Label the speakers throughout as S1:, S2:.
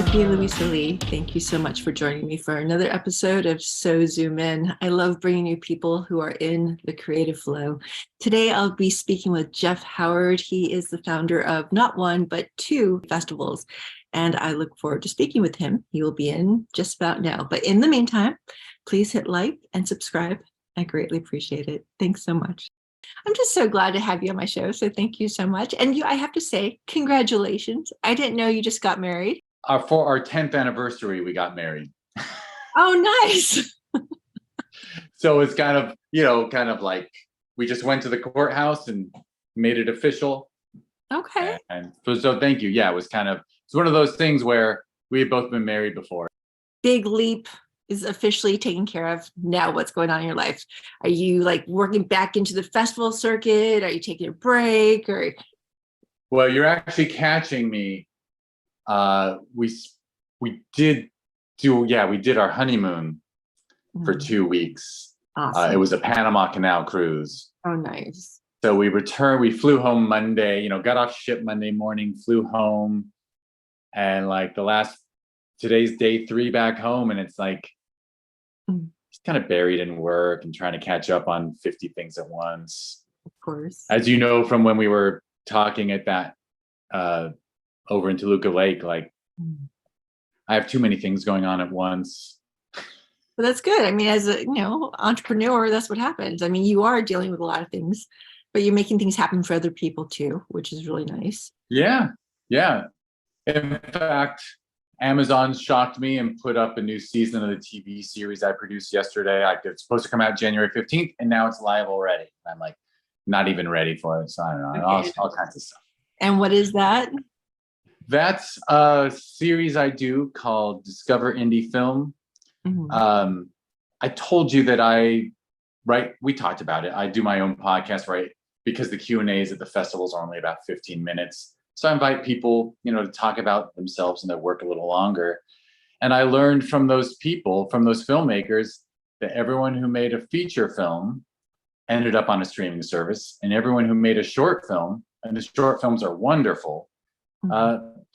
S1: Sophia Louisa Lee. Thank you so much for joining me for another episode of So Zoom In. I love bringing you people who are in the creative flow. Today, I'll be speaking with Jeff Howard. He is the founder of not one, but two festivals, and I look forward to speaking with him. He will be in just about now. But in the meantime, please hit like and subscribe. I greatly appreciate it. Thanks so much. I'm just so glad to have you on my show. So thank you so much. And I have to say, congratulations. I didn't know you just got married.
S2: For our 10th anniversary, we got married.
S1: Oh, nice.
S2: So it's kind of like we just went to the courthouse and made it official.
S1: Okay.
S2: And so thank you. Yeah, it's one of those things where we had both been married before. Big
S1: leap is officially taken care of. Now what's going on in your life? Are you like working back into the festival circuit? Are you taking a break? Or
S2: well, you're actually catching me. We did our honeymoon for 2 weeks.
S1: Awesome.
S2: It was a Panama Canal cruise.
S1: Oh, nice.
S2: So we flew home Monday, got off ship Monday morning, flew home, and like today's day 3 back home, and it's like just kind of buried in work and trying to catch up on 50 things at once.
S1: Of course.
S2: As you know from when we were talking at that over in Toluca Lake, like I have too many things going on at once.
S1: But that's good. I mean, as a entrepreneur, that's what happens. I mean, you are dealing with a lot of things, but you're making things happen for other people too, which is really nice.
S2: Yeah. In fact, Amazon shocked me and put up a new season of the TV series I produced yesterday. It's supposed to come out January 15th, and now it's live already. I'm like not even ready for it. So I don't know,
S1: okay.
S2: all kinds of stuff.
S1: And what is that?
S2: That's a series I do called Discover Indie Film. Mm-hmm. I told you that we talked about it. I do my own podcast, right? Because the Q&As at the festivals are only about 15 minutes. So I invite people, to talk about themselves and their work a little longer. And I learned from those people, from those filmmakers, that everyone who made a feature film ended up on a streaming service, and everyone who made a short film, and the short films are wonderful,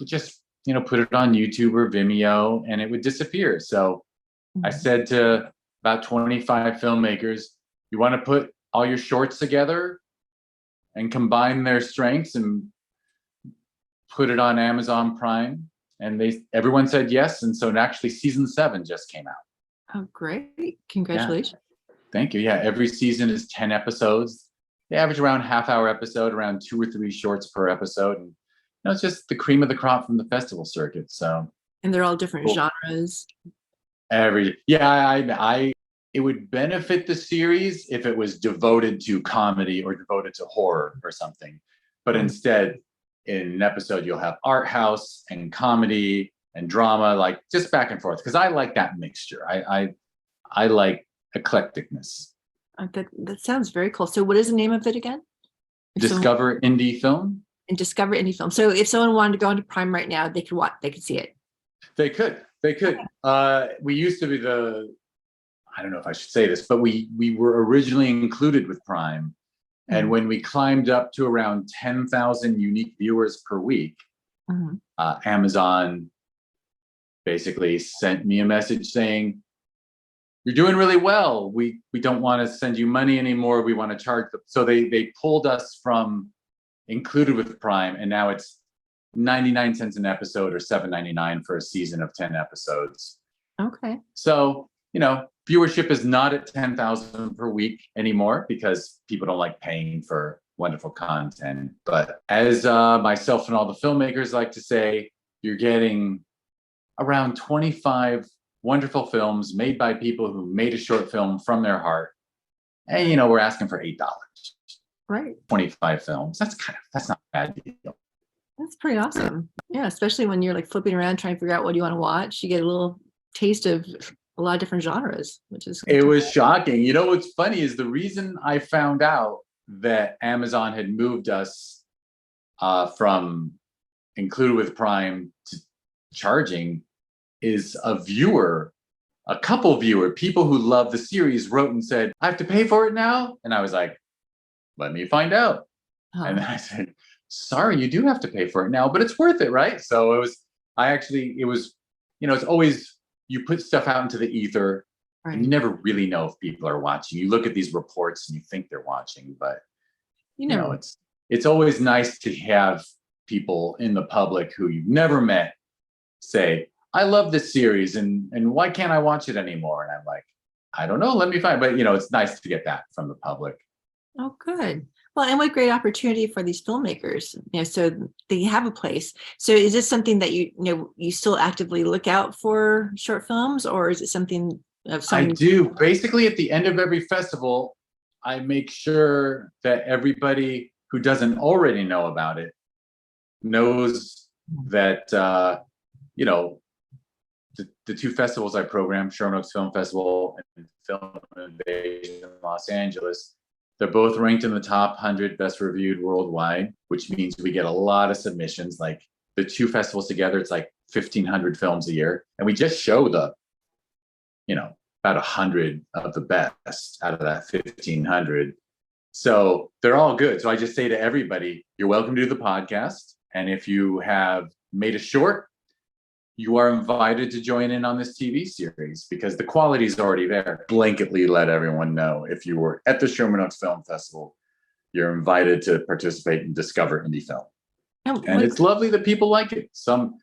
S2: just put it on YouTube or Vimeo, and it would disappear. So I said to about 25 filmmakers, you want to put all your shorts together and combine their strengths and put it on Amazon Prime? And everyone said yes. And so actually season 7 just came out.
S1: Oh, great. Congratulations.
S2: Yeah. Thank you. Yeah. Every season is 10 episodes. They average around half-hour episode, around 2 or 3 shorts per episode. And it's just the cream of the crop from the festival circuit. So.
S1: And they're all different genres.
S2: It would benefit the series if it was devoted to comedy or devoted to horror or something. But instead, in an episode, you'll have art house and comedy and drama, like just back and forth. Because I like that mixture. I like eclecticness.
S1: That sounds very cool. So what is the name of it again?
S2: Discover Indie Film.
S1: And Discover Indie Film. So if someone wanted to go into Prime right now, they could see it.
S2: They could. We used to be I don't know if I should say this, but we were originally included with Prime. And when we climbed up to around 10,000 unique viewers per week, Amazon basically sent me a message saying, you're doing really well. We don't want to send you money anymore. We want to charge them. So they pulled us from included with Prime, and now it's 99 cents an episode or $7.99 for a season of 10 episodes.
S1: Okay.
S2: So, viewership is not at 10,000 per week anymore because people don't like paying for wonderful content. But as myself and all the filmmakers like to say, you're getting around 25 wonderful films made by people who made a short film from their heart. And, we're asking for $8.
S1: Right.
S2: 25 films. That's not a bad deal.
S1: That's pretty awesome. Yeah, especially when you're like flipping around trying to figure out what you want to watch. You get a little taste of a lot of different genres, which is.
S2: It was shocking. What's funny is the reason I found out that Amazon had moved us from included with Prime to charging is a couple viewer, people who love the series wrote and said, I have to pay for it now? And I was like, let me find out. And then I said, sorry, you do have to pay for it now, but it's worth it, right? So it was, it's always, you put stuff out into the ether,
S1: Right.
S2: and you never really know if people are watching. You look at these reports and you think they're watching, but it's always nice to have people in the public who you've never met say, I love this series, and why can't I watch it anymore? And I'm like, I don't know, let me find. But it's nice to get that from the public.
S1: Oh, good. Well, and what great opportunity for these filmmakers, so they have a place. So is this something that you still actively look out for short films, or is it something of some?
S2: I do. Basically, at the end of every festival, I make sure that everybody who doesn't already know about it knows that, the two festivals I program, Sherman Oaks Film Festival and Film Invasion in Los Angeles, they're both ranked in the top 100 best reviewed worldwide, which means we get a lot of submissions. Like the two festivals together, it's like 1,500 films a year. And we just show about 100 of the best out of that 1,500. So they're all good. So I just say to everybody, you're welcome to do the podcast. And if you have made a short, you are invited to join in on this TV series because the quality is already there. Blanketly let everyone know if you were at the Sherman Oaks Film Festival, you're invited to participate and discover indie film. And it's lovely that people like it. Some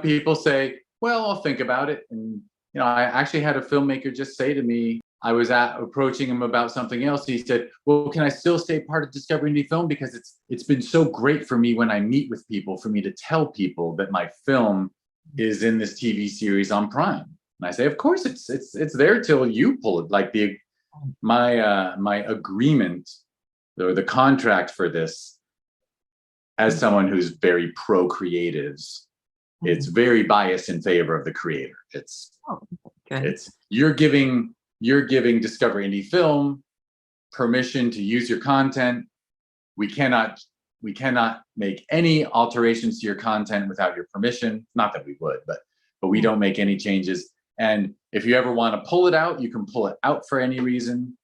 S2: people say, well, I'll think about it. And, I actually had a filmmaker just say to me, I was approaching him about something else. He said, well, can I still stay part of Discover Indie Film? Because it's been so great for me when I meet with people, for me to tell people that my film is in this TV series on Prime. And I say, of course, it's there till you pull it. Like my agreement or the contract for this, as someone who's very pro creatives, it's very biased in favor of the creator. It's you're giving Discover Indie Film permission to use your content. We cannot make any alterations to your content without your permission. Not that we would, but we don't make any changes. And if you ever want to pull it out, you can pull it out for any reason.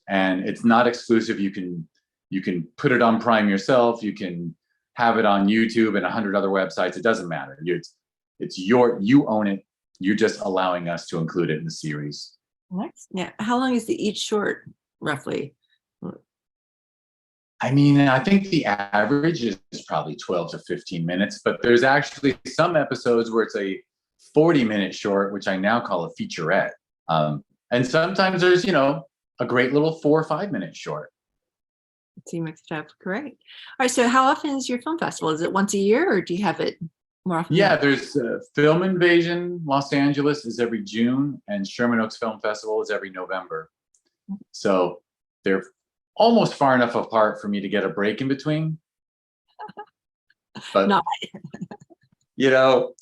S2: And it's not exclusive. You can put it on Prime yourself. You can have it on YouTube and 100 other websites. It doesn't matter. You own it. You're just allowing us to include it in the series.
S1: Nice. Yeah. How long is each short, roughly?
S2: I mean, I think the average is probably 12 to 15 minutes, but there's actually some episodes where it's a 40-minute short, which I now call a featurette. And sometimes there's, a great little 4 or 5 minute short.
S1: So you mixed it up. Great. All right. So how often is your film festival? Is it once a year or do you have it more often?
S2: Yeah, there's Film Invasion Los Angeles is every June and Sherman Oaks Film Festival is every November. So they're almost far enough apart for me to get a break in between. But,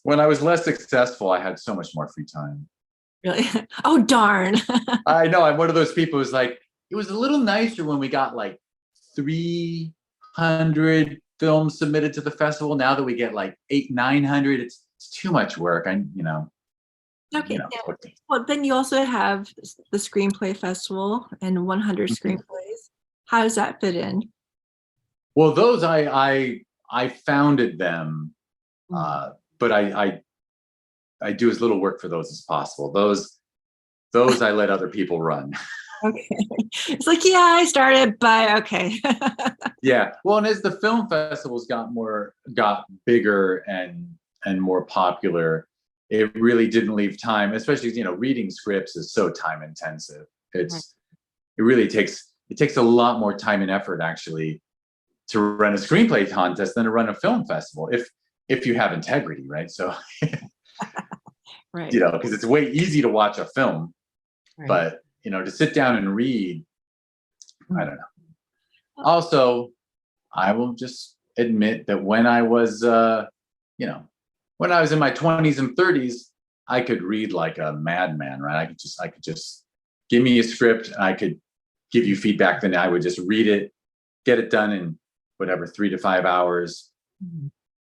S2: when I was less successful, I had so much more free time.
S1: Really? Oh, darn.
S2: I know. I'm one of those people who's like, it was a little nicer when we got like 300 films submitted to the festival. Now that we get like 800-900, it's too much work.
S1: Okay. Well, then you also have the Screenplay Festival and 100 screenplays. How does that fit in?
S2: Well, those I founded them, but I do as little work for those as possible. Those I let other people run.
S1: Okay. It's like, yeah, I started, but okay.
S2: Yeah. Well, and as the film festivals got bigger and more popular, it really didn't leave time, especially, reading scripts is so time intensive. It really takes a lot more time and effort actually to run a screenplay contest than to run a film festival if you have integrity, right? So
S1: right.
S2: Because it's way easy to watch a film, but to sit down and read, I don't know. Also, I will just admit that when I was, when I was in my 20s and 30s, I could read like a madman, right? I could just give me a script and I could give you feedback. Then I would just read it, get it done in whatever, 3 to 5 hours.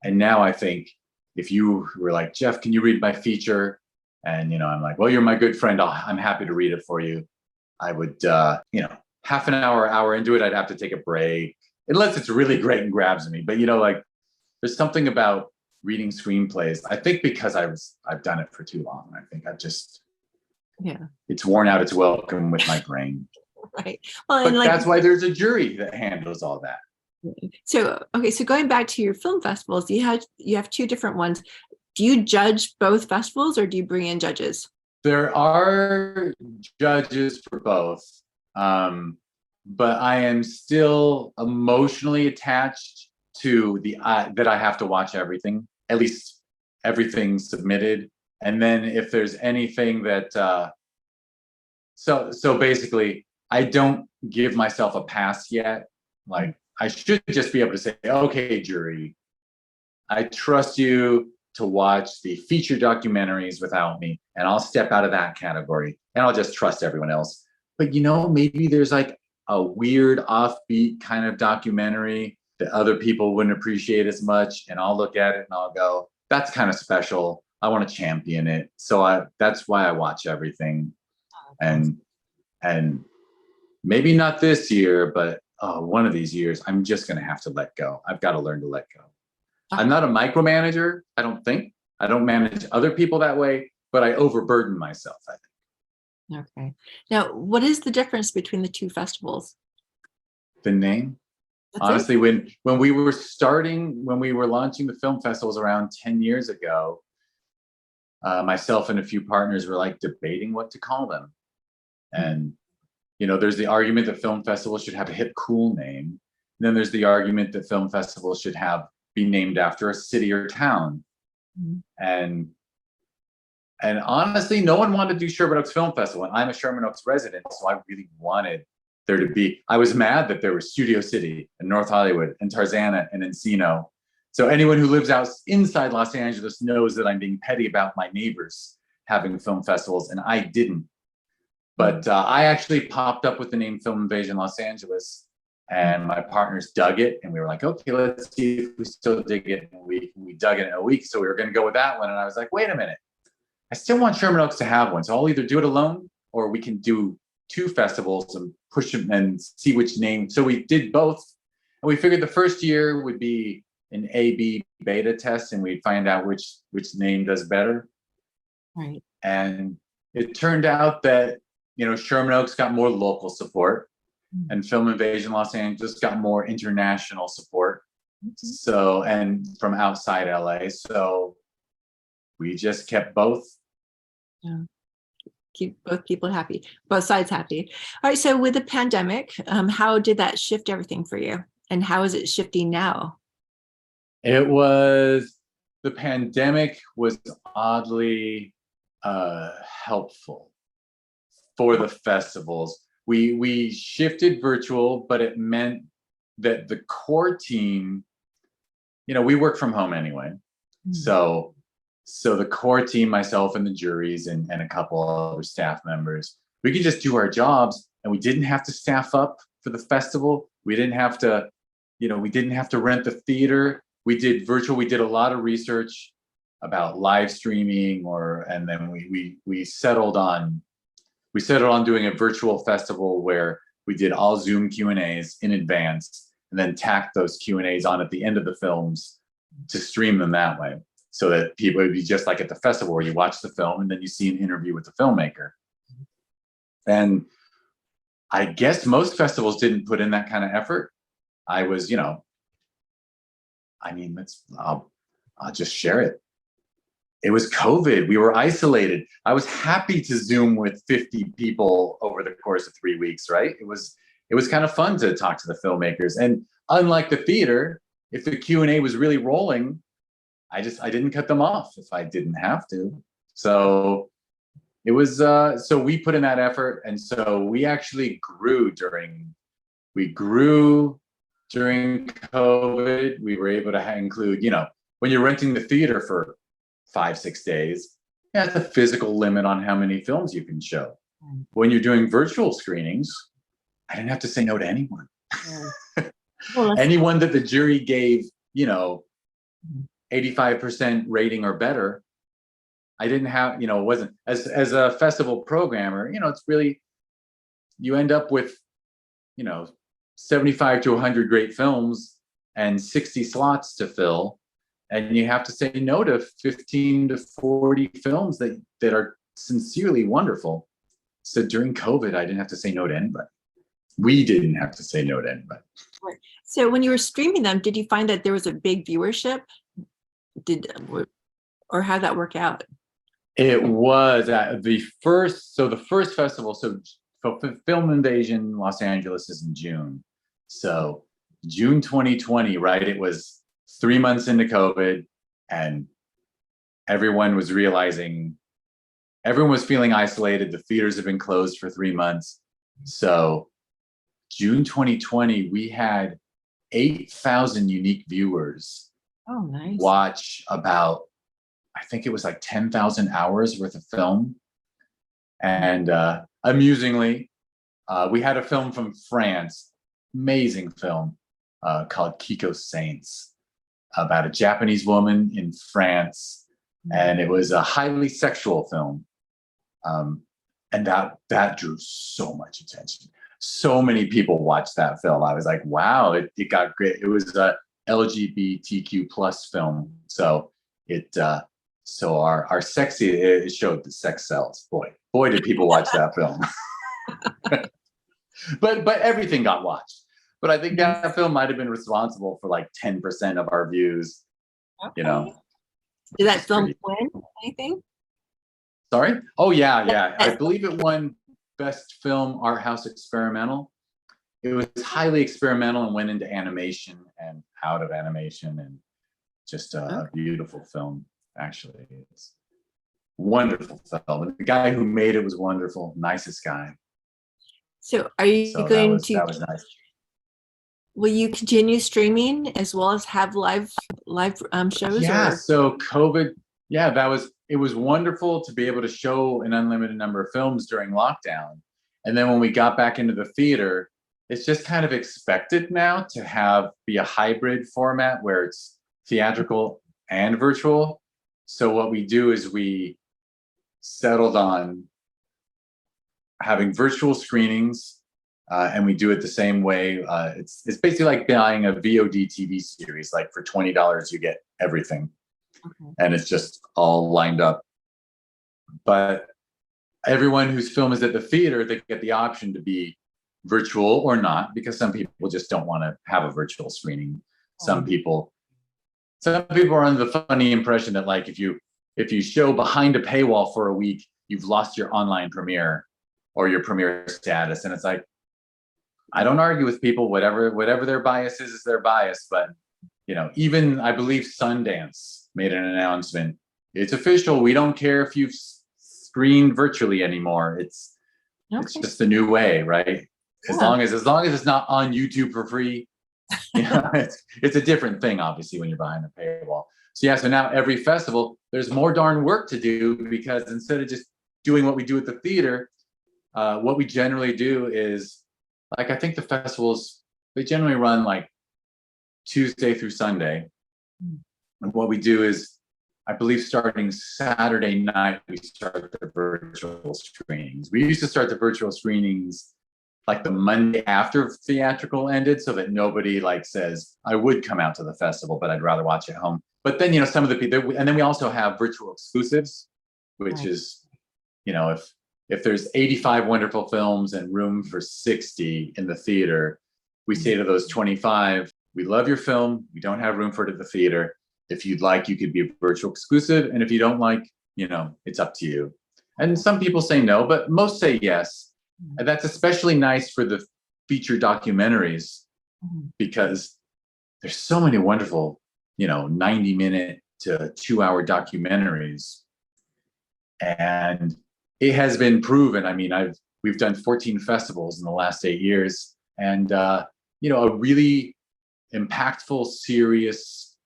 S2: And now I think if you were like, Jeff, can you read my feature? And, I'm like, well, you're my good friend. I'm happy to read it for you. I would, half an hour into it, I'd have to take a break, unless it's really great and grabs me. But, there's something about reading screenplays. I think because I've done it for too long. I think it's worn out its welcome with my brain.
S1: Right. Well,
S2: but that's why there's a jury that handles all that.
S1: So, okay. So going back to your film festivals, you have two different ones. Do you judge both festivals or do you bring in judges?
S2: There are judges for both. But I am still emotionally attached to that I have to watch everything, at least everything submitted. And then if there's anything that, so basically I don't give myself a pass yet. Like I should just be able to say, okay, jury, I trust you to watch the feature documentaries without me, and I'll step out of that category and I'll just trust everyone else. But maybe there's like a weird offbeat kind of documentary that other people wouldn't appreciate as much, and I'll look at it and I'll go, that's kind of special. I want to champion it. So that's why I watch everything. And maybe not this year, but one of these years, I'm just going to have to let go. I've got to learn to let go. I'm not a micromanager, I don't think. I don't manage other people that way, but I overburden myself, I think.
S1: Okay. Now, what is the difference between the two festivals?
S2: The name? That's honestly, when we were launching the film festivals around 10 years ago, myself and a few partners were like debating what to call them. And, there's the argument that film festivals should have a hip, cool name. And then there's the argument that film festivals should be named after a city or town. Mm-hmm. And honestly, no one wanted to do Sherman Oaks Film Festival. And I'm a Sherman Oaks resident, so I really wanted there to be. I was mad that there was Studio City and North Hollywood and Tarzana and Encino. So anyone who lives inside Los Angeles knows that I'm being petty about my neighbors having film festivals, and I didn't. But I actually popped up with the name Film Invasion Los Angeles, and my partners dug it, and we were like, okay, let's see if we still dig it in a week. We dug it in a week, so we were going to go with that one. And I was like, wait a minute. I still want Sherman Oaks to have one. So I'll either do it alone, or we can do two festivals and push them and see which name. So we did both. And we figured the first year would be an A/B beta test, and we'd find out which name does better.
S1: Right.
S2: And it turned out that, Sherman Oaks got more local support, and Film Invasion Los Angeles got more international support. So, and from outside LA. So we just kept both.
S1: Yeah. Keep both people happy, both sides happy. All right. So with the pandemic, how did that shift everything for you? And how is it shifting now?
S2: The pandemic was oddly helpful for the festivals. We shifted virtual, but it meant that the core team, we work from home anyway. Mm-hmm. So the core team, myself and the juries and a couple other staff members, we could just do our jobs, and we didn't have to staff up for the festival. We didn't have to, rent the theater. We did virtual. We did a lot of research about live streaming, and then we settled on doing a virtual festival where we did all Zoom Q&As in advance, and then tacked those Q&As on at the end of the films to stream them that way. So that people would be just like at the festival where you watch the film and then you see an interview with the filmmaker. And I guess most festivals didn't put in that kind of effort. I was, I'll just share it. It was COVID. We were isolated. I was happy to Zoom with 50 people over the course of 3 weeks, right? It was kind of fun to talk to the filmmakers. And unlike the theater, if the Q&A was really rolling, I didn't cut them off if I didn't have to. So it was, so we put in that effort. And so we actually grew during COVID. We were able to include, when you're renting the theater for 5-6 days, that's a physical limit on how many films you can show. When you're doing virtual screenings, I didn't have to say no to anyone. Well, anyone that the jury gave, 85% rating or better, I didn't have, it wasn't as a festival programmer, it's really, you end up with, 75 to 100 great films and 60 slots to fill. and you have to say no to 15 to 40 films that are sincerely wonderful. So during COVID, I didn't have to say no to anybody. We didn't have to say no to anybody.
S1: Right. So when you were streaming them, did you find that there was a big viewership? Or how'd that work out?
S2: It was at the first festival. So Film Invasion Los Angeles is in June. So June 2020, right? It was 3 months into COVID, and everyone was feeling isolated. The theaters have been closed for 3 months. So June 2020, we had 8,000 unique viewers.
S1: Oh, nice.
S2: Watch about, I think it was like 10,000 hours worth of film. And amusingly, we had a film from France, amazing film called Kiko Saints, about a Japanese woman in France. And it was a highly sexual film. And that drew so much attention. So many people watched that film. I was like, wow, it got great. It was a LGBTQ plus film. So our sexy, it showed the sex sells. Boy, did people watch that film. but everything got watched. But I think that film might have been responsible for like 10% of our views. Okay. You know.
S1: Did that film win anything?
S2: Sorry? Oh yeah. I believe it won Best Film Art House Experimental. It was highly experimental and went into animation and out of animation, and just a beautiful film. Actually, it's a wonderful film. And the guy who made it was wonderful, nicest guy.
S1: So are you going to?
S2: That was nice.
S1: Will you continue streaming as well as have live shows?
S2: Yeah.
S1: Or?
S2: So COVID. Yeah, it was wonderful to be able to show an unlimited number of films during lockdown. And then when we got back into the theater, it's just kind of expected now to be a hybrid format where it's theatrical and virtual. So what we do is we settled on having virtual screenings, and we do it the same way. It's basically like buying a VOD TV series. Like for $20, you get everything. Okay. And it's just all lined up. But everyone whose film is at the theater, they get the option to be virtual or not, because some people just don't want to have a virtual screening. Some people are under the funny impression that like if you show behind a paywall for a week, you've lost your online premiere or your premiere status. And it's like, I don't argue with people, whatever their bias is their bias. But even I believe Sundance made an announcement. It's official. We don't care if you've screened virtually anymore. It's just a new way, right? As long as it's not on YouTube for free, it's a different thing, obviously, when you're behind a paywall. So now every festival, there's more darn work to do, because instead of just doing what we do at the theater, what we generally do is, like, I think the festivals, they generally run like Tuesday through Sunday. And what we do is, I believe starting Saturday night, we start the virtual screenings. We used to start the virtual screenings like the Monday after theatrical ended, so that nobody like says, I would come out to the festival, but I'd rather watch at home. But then, some of the people, and then we also have virtual exclusives, which is, if there's 85 wonderful films and room for 60 in the theater, we say to those 25, we love your film. We don't have room for it at the theater. If you'd like, you could be a virtual exclusive. And if you don't like, it's up to you. And some people say no, but most say yes. And that's especially nice for the feature documentaries, because there's so many wonderful, 90-minute to 2-hour documentaries. And it has been proven. I mean, we've done 14 festivals in the last 8 years, and a really impactful, serious,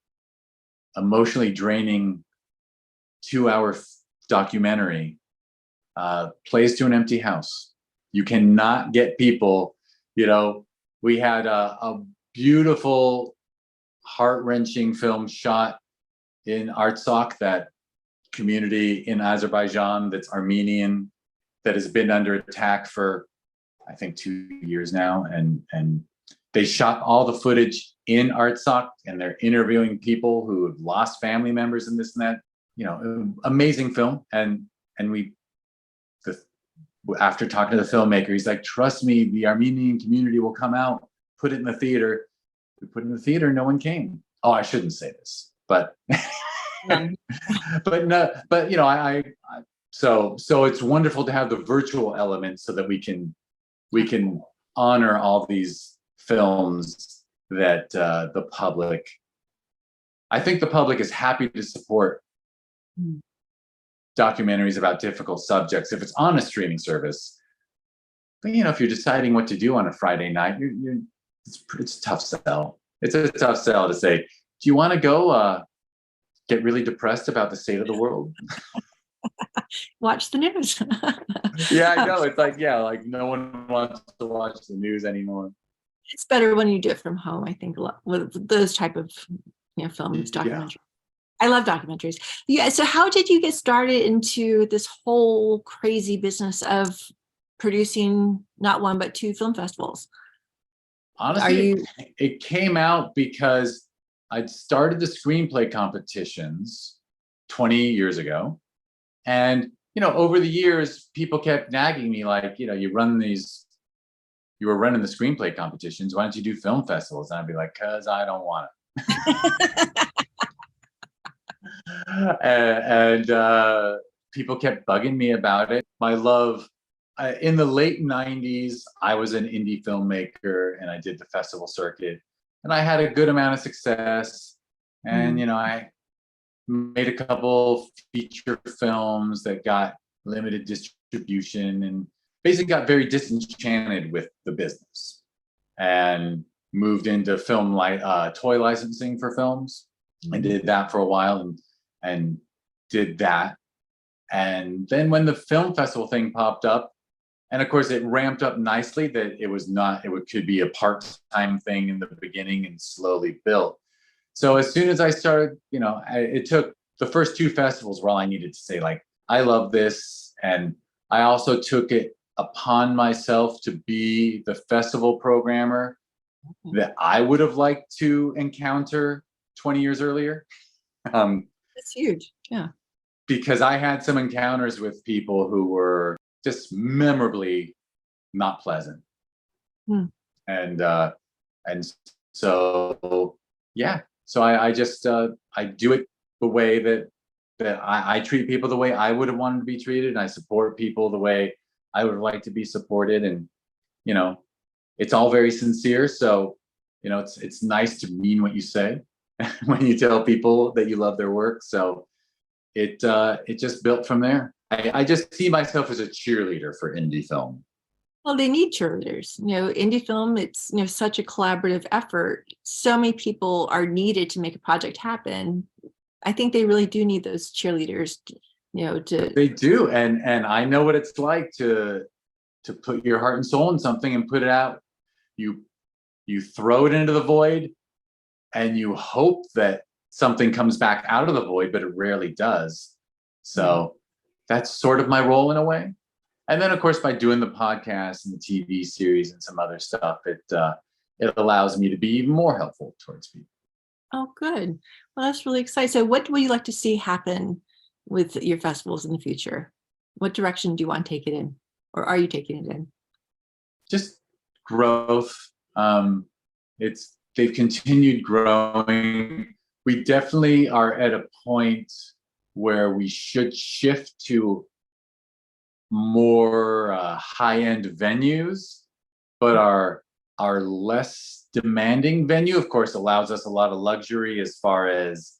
S2: emotionally draining 2-hour documentary plays to an empty house. You cannot get people, we had a beautiful, heart-wrenching film shot in Artsakh, that community in Azerbaijan that's Armenian, that has been under attack for, I think, 2 years now. And they shot all the footage in Artsakh, and they're interviewing people who have lost family members and this and that. Amazing film. And after talking to the filmmaker, he's like, trust me, the Armenian community will come out, put it in the theater. We put it in the theater, no one came. Oh, I shouldn't say this, but but no, but so it's wonderful to have the virtual element so that we can honor all these films that I think the public is happy to support documentaries about difficult subjects if it's on a streaming service. But if you're deciding what to do on a Friday night, it's a tough sell. It's a tough sell to say, do you want to go get really depressed about the state of the world?
S1: Watch the news.
S2: Yeah, I know. It's like no one wants to watch the news anymore.
S1: It's better when you do it from home, I think, a lot with those type of films, documentaries. Yeah. I love documentaries. Yeah. So how did you get started into this whole crazy business of producing not one, but 2 film festivals?
S2: Honestly, it came out because I'd started the screenplay competitions 20 years ago. And, over the years, people kept nagging me like, you were running the screenplay competitions. Why don't you do film festivals? And I'd be like, cause I don't want it. and people kept bugging me about it. My love, in the late 90s, I was an indie filmmaker and I did the festival circuit and I had a good amount of success. And, I made a couple feature films that got limited distribution and basically got very disenchanted with the business and moved into film toy licensing for films. I did that for a while and did that. And then when the film festival thing popped up, and of course it ramped up nicely that it could be a part-time thing in the beginning and slowly built. So as soon as I started, it took the first 2 festivals were all I needed to say, like, I love this. And I also took it upon myself to be the festival programmer that I would have liked to encounter 20 years earlier.
S1: That's huge. Yeah.
S2: Because I had some encounters with people who were just memorably not pleasant. And so, yeah. So I just, I do it the way that I treat people the way I would have wanted to be treated. And I support people the way I would like to be supported. And, it's all very sincere. So, it's nice to mean what you say when you tell people that you love their work. So it just built from there. I just see myself as a cheerleader for indie film.
S1: Well, they need cheerleaders. Indie film, it's such a collaborative effort. So many people are needed to make a project happen. I think they really do need those cheerleaders, They do. And I know what it's like to put your heart and soul in something and put it out. You throw it into the void and you hope that something comes back out of the void, but it rarely does. So that's sort of my role in a way. And then, of course, by doing the podcast and the TV series and some other stuff, it allows me to be even more helpful towards people. Oh, good. Well, that's really exciting. So what would you like to see happen with your festivals in the future? What direction do you want to take it in? Or are you taking it in?
S2: Just growth. They've continued growing. We definitely are at a point where we should shift to more high-end venues, but our less demanding venue, of course, allows us a lot of luxury as far as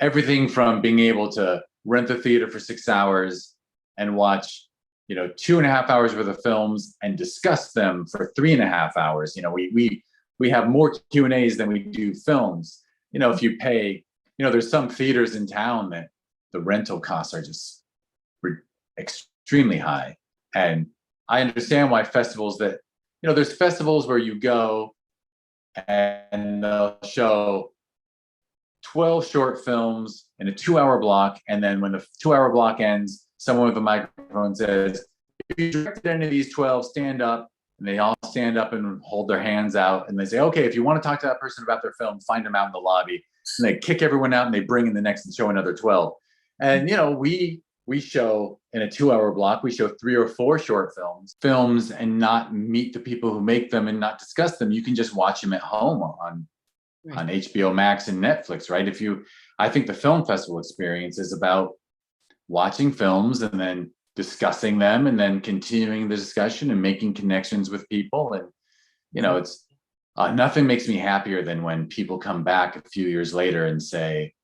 S2: everything from being able to rent the theater for 6 hours and watch 2.5 hours worth of films and discuss them for 3.5 hours. We have more Q&As than we do films. If you pay, there's some theaters in town that the rental costs are just extremely high. And I understand why festivals there's festivals where you go and they'll show 12 short films in a 2-hour block. And then when the 2-hour block ends, someone with a microphone says, if you directed any of these 12, stand up and they all stand up and hold their hands out, and they say, okay, if you want to talk to that person about their film, find them out in the lobby. And they kick everyone out, and they bring in the next and show another 12. And we show in a 2-hour block, we show 3 or 4 short films, and not meet the people who make them and not discuss them. You can just watch them at home on HBO Max and Netflix, right? I think the film festival experience is about watching films and then discussing them and then continuing the discussion and making connections with people. And, it's nothing makes me happier than when people come back a few years later and say,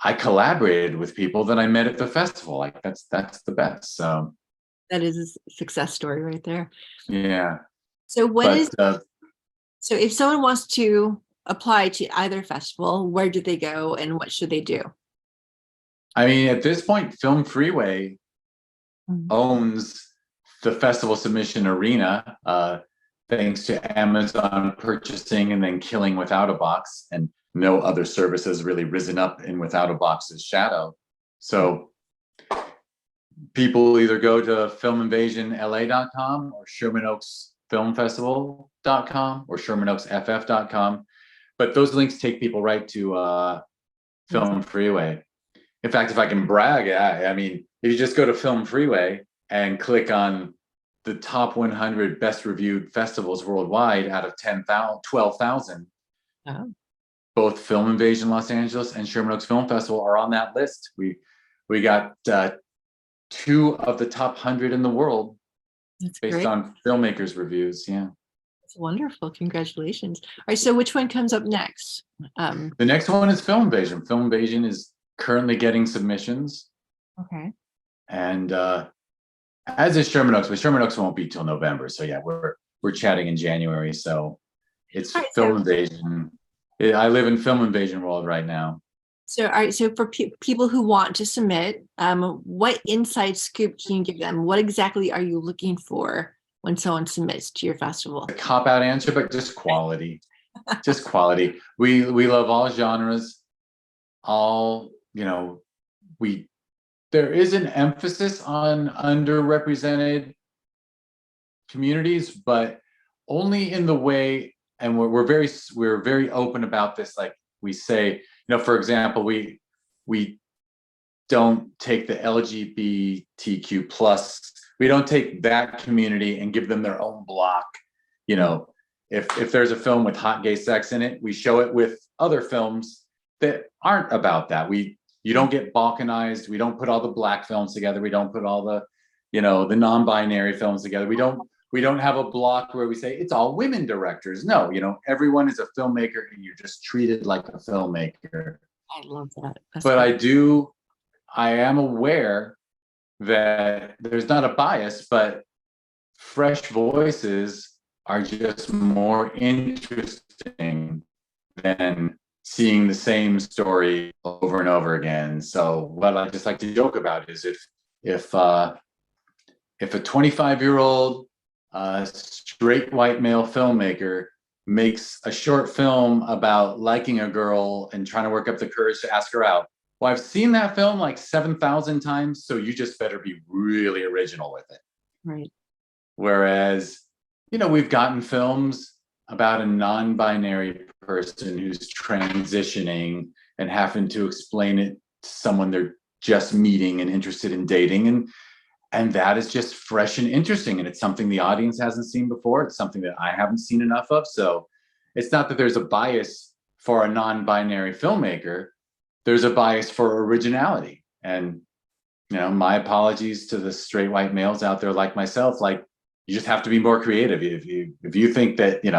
S2: I collaborated with people that I met at the festival. Like that's the best. So
S1: that is a success story right there.
S2: Yeah.
S1: So so if someone wants to apply to either festival, where do they go and what should they do?
S2: I mean, at this point, Film Freeway owns the festival submission arena, thanks to Amazon purchasing and then killing Without a Box, and no other service has really risen up in Without a Box's shadow. So people either go to filminvasionla.com or Sherman Oaks Film Festival.com or ShermanOaksFF.com. But those links take people right to Film Freeway. In fact, if I can brag, I mean, if you just go to Film Freeway and click on the top 100 best reviewed festivals worldwide out of 12,000, both Film Invasion Los Angeles and Sherman Oaks Film Festival are on that list. We got 2 of the top 100 in the world. That's based great. On Filmmakers reviews. Yeah.
S1: That's wonderful. Congratulations. All right. So which one comes up next?
S2: The next one is Film Invasion. Film Invasion is currently getting submissions.
S1: Okay.
S2: And as is Sherman Oaks, but Sherman Oaks won't be till November. So yeah, we're chatting in January. So it's Film Invasion. I live in Film Invasion world right now.
S1: So, all right. So for people who want to submit, what inside scoop can you give them? What exactly are you looking for when someone submits to your festival?
S2: A cop-out answer, but just quality. Just quality. We love all genres. There is an emphasis on underrepresented communities, but only in the way, and we're very open about this. Like we say, for example, we don't take the LGBTQ plus, we don't take that community and give them their own block. If there's a film with hot gay sex in it, we show it with other films that aren't about that. You don't get balkanized. We don't put all the Black films together. We don't put all the, the non-binary films together. We don't have a block where we say it's all women directors. No, everyone is a filmmaker and you're just treated like a filmmaker.
S1: I love that.
S2: But I am aware that there's not a bias, but fresh voices are just more interesting than seeing the same story over and over again. So what I just like to joke about is if a 25-year-old straight white male filmmaker makes a short film about liking a girl and trying to work up the courage to ask her out, well, I've seen that film like 7,000 times, so you just better be really original with it.
S1: Right.
S2: Whereas, we've gotten films about a non-binary person who's transitioning and having to explain it to someone they're just meeting and interested in dating, and that is just fresh and interesting, and it's something the audience hasn't seen before. It's something that I haven't seen enough of. So it's not that there's a bias for a non-binary filmmaker, there's a bias for originality. And my apologies to the straight white males out there like myself. Like, you just have to be more creative. If you think that you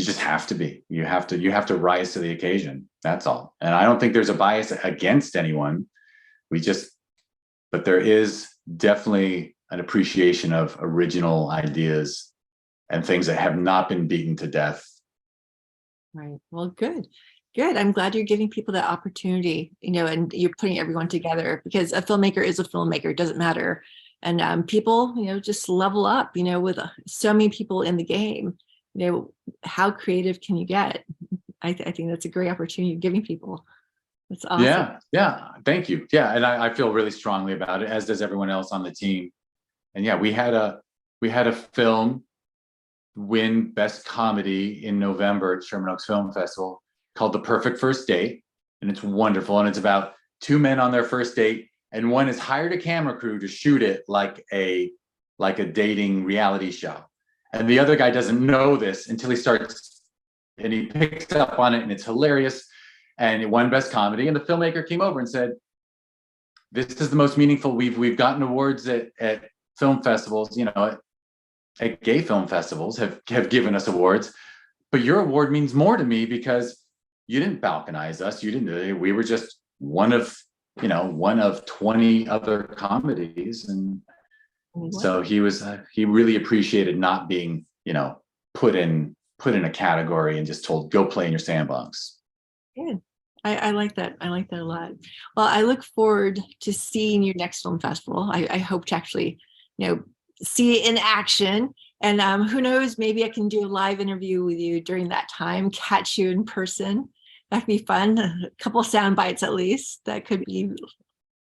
S2: just have to be. You have to rise to the occasion. That's all. And I don't think there's a bias against anyone. But there is definitely an appreciation of original ideas and things that have not been beaten to death.
S1: Right. Well, good. I'm glad you're giving people that opportunity, and you're putting everyone together, because a filmmaker is a filmmaker. It doesn't matter. And people, just level up, with so many people in the game. How creative can you get? I think that's a great opportunity you're giving people. That's awesome.
S2: Yeah. Thank you. Yeah. And I feel really strongly about it, as does everyone else on the team. And yeah, we had we had a film win Best Comedy in November at Sherman Oaks Film Festival called The Perfect First Date. And it's wonderful. And it's about two men on their first date. And one has hired a camera crew to shoot it like a dating reality show. And the other guy doesn't know this until he starts, and he picks up on it, and it's hilarious. And it won Best Comedy. And the filmmaker came over and said, this is the most meaningful. We've gotten awards at film festivals, you know, at gay film festivals have given us awards, but your award means more to me because you didn't balkanize us. We were just one of 20 other comedies. And so he really appreciated not being, you know, put in a category and just told, go play in your sandbox.
S1: Good. I like that. I like that a lot. Well, I look forward to seeing your next film festival. I hope to actually, you know, see it in action. And who knows, maybe I can do a live interview with you during that time, catch you in person. That'd be fun. A couple sound bites at least. That could be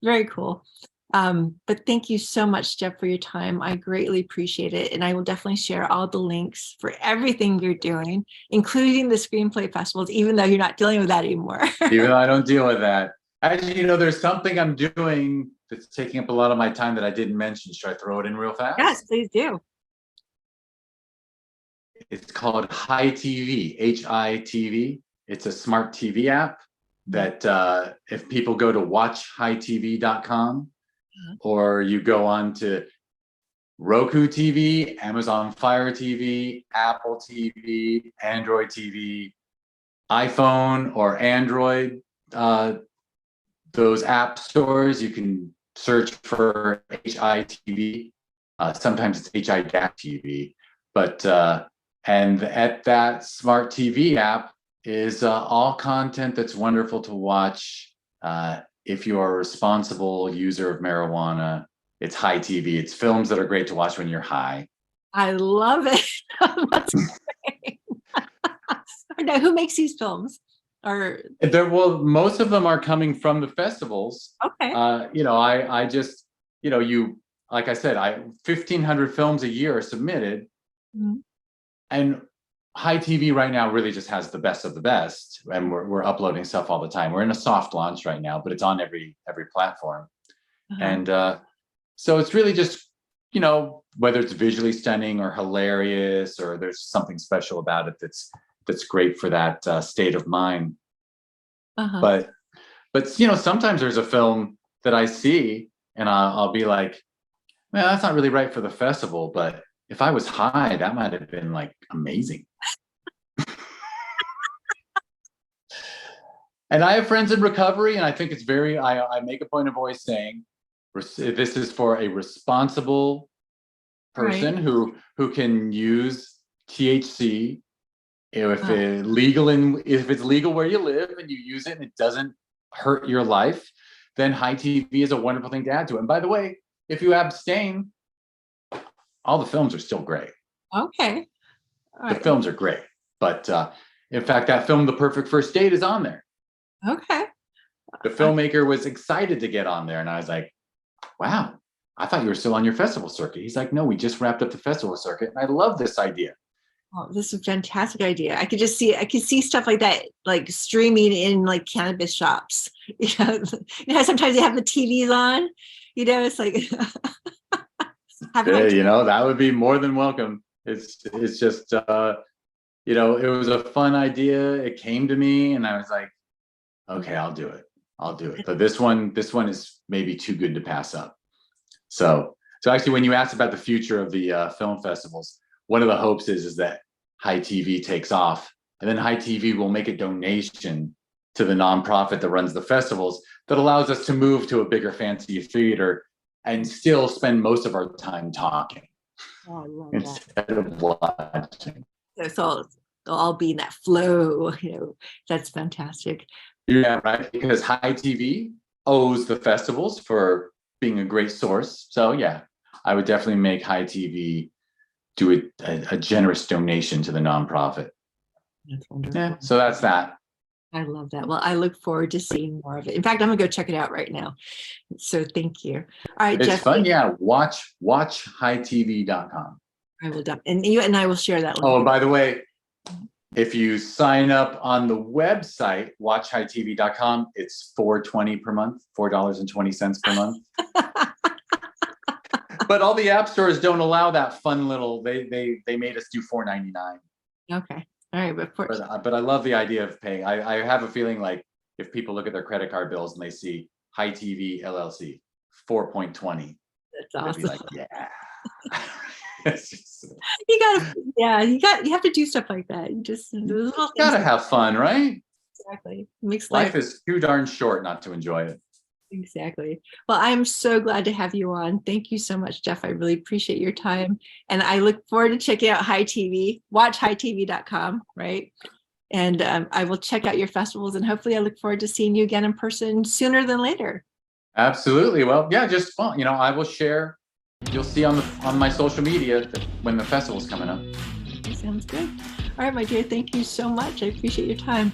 S1: very cool. But thank you so much, Jeff, for your time. I greatly appreciate it. And I will definitely share all the links for everything you're doing, including the Screenplay Festivals, even though you're not dealing with that anymore.
S2: Even though I don't deal with that. Actually, you know, there's something I'm doing that's taking up a lot of my time that I didn't mention. Should I throw it in real fast?
S1: Yes, please do.
S2: It's called Hi TV, HITV. It's a smart TV app that if people go to watchhitv.com, or you go on to Roku TV, Amazon Fire TV, Apple TV, Android TV, iPhone or Android, those app stores, you can search for HITV. Sometimes it's HI-TV, but and at that smart TV app is all content that's wonderful to watch. If you are a responsible user of marijuana, it's Hi TV. It's films that are great to watch when you're high.
S1: I love it. That's great. Now, who makes these films?
S2: Well, most of them are coming from the festivals.
S1: Okay.
S2: You know, I just, you know, like I said, 1,500 films a year are submitted. Mm-hmm. And Hi TV right now really just has the best of the best, and we're uploading stuff all the time. We're in a soft launch right now, but it's on every platform. Uh-huh. And so it's really just, you know, whether it's visually stunning or hilarious, or there's something special about it that's great for that state of mind. Uh-huh. But you know, sometimes there's a film that I see and I'll be like, man, that's not really right for the festival, but if I was high, that might have been like amazing. And I have friends in recovery, and I think it's I make a point of always saying, this is for a responsible person, right, who can use THC if it's legal where you live and you use it and it doesn't hurt your life, then Hi TV is a wonderful thing to add to it. And by the way, if you abstain, all the films are still great. Okay. All right. The films are great. But in fact, that film, The Perfect First Date, is on there. Okay. The filmmaker was excited to get on there. And I was like, wow, I thought you were still on your festival circuit. He's like, no, we just wrapped up the festival circuit. And I love this idea.
S1: Oh, this is a fantastic idea. I could see stuff like that, like streaming in like cannabis shops. You know, sometimes they have the TVs on, you know, it's like,
S2: yeah, you know, that would be more than welcome. It's just, you know, it was a fun idea. It came to me and I was like, okay, I'll do it. But this one is maybe too good to pass up. So actually, when you asked about the future of the film festivals, one of the hopes is that Hi TV takes off, and then Hi TV will make a donation to the nonprofit that runs the festivals that allows us to move to a bigger, fancier theater and still spend most of our time talking instead of watching.
S1: So they'll all be in that flow, you know, that's fantastic.
S2: Yeah, right, because Hi TV owes the festivals for being a great source. So yeah, I would definitely make Hi TV do a generous donation to the nonprofit.
S1: That's wonderful.
S2: Yeah, so that's that.
S1: I love that. Well, I look forward to seeing more of it. In fact, I'm gonna go check it out right now. So thank you. All right,
S2: It's
S1: Jeff.
S2: fun. Yeah. Watchhightv.com.
S1: I will dump, and you and I will share that.
S2: Oh, and by the way, if you sign up on the website, watchhightv.com, it's $4.20 per month, $4.20 per month. But all the app stores don't allow that fun little, they made us do $4.99.
S1: Okay. All right.
S2: But I love the idea of paying. I have a feeling like if people look at their credit card bills and they see High TV LLC, 4.20.
S1: That's awesome.
S2: Be like, yeah.
S1: You have to do stuff like that. You just
S2: gotta have fun, right?
S1: Exactly. Makes
S2: life is too darn short not to enjoy it.
S1: Exactly. Well, I'm so glad to have you on. Thank you so much, Jeff. I really appreciate your time. And I look forward to checking out High TV, watchhightv.com, right? And I will check out your festivals, and hopefully I look forward to seeing you again in person sooner than later.
S2: Absolutely. Well, yeah, just fun. I will share. You'll see on my social media when the festival's coming up.
S1: Sounds good. All right, my dear, thank you so much. I appreciate your time.